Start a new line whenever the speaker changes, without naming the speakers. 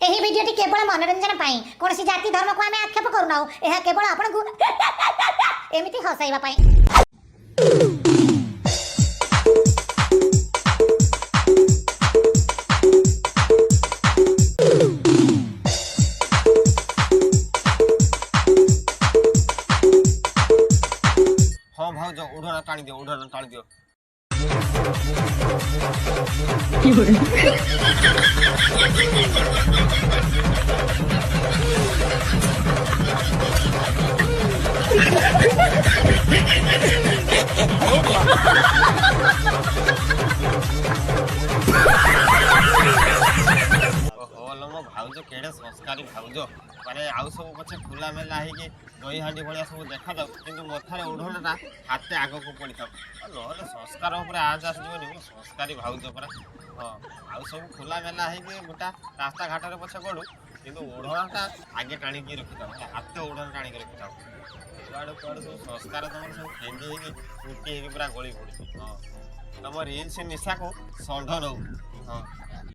ଏହି ଭିଡିଓଟି କେବଳ ମନୋରଞ୍ଜନ ପାଇଁ କୌଣସି ଜାତି ଧର୍ମକୁ ଆମେ ଆକ୍ଷେପ କରୁନାହୁଁ। ଏହା କେବଳ ଆପଣଙ୍କୁ ଏମିତି ହସାଇବା ପାଇଁ।
हाँ भाउज उड़ना टाणी दियो उड़ना टाणी दियो। भाउज केड़े संस्कारी भाउज माने आउ सब पछे खुला मेला है दही हांडी भाया सब देखा जाऊ कि मथारे ओढ़णाटा हाथे आग को पड़ी था ना संस्कार आज आसनी संस्कारी भाउज परा। हाँ आउ सब खुला मेला है गोटा रास्ता घाटे पछे गड़ू कि ओढ़णाटा आगे टाणी रखी था हाथ ओढ़ना टाणी रखी था कुआड़े कुआड़े सब संस्कार तुम सब खेंदी फुटी पूरा गली पड़ी। हाँ तुम रील्स निशा को षंढ नौ। हाँ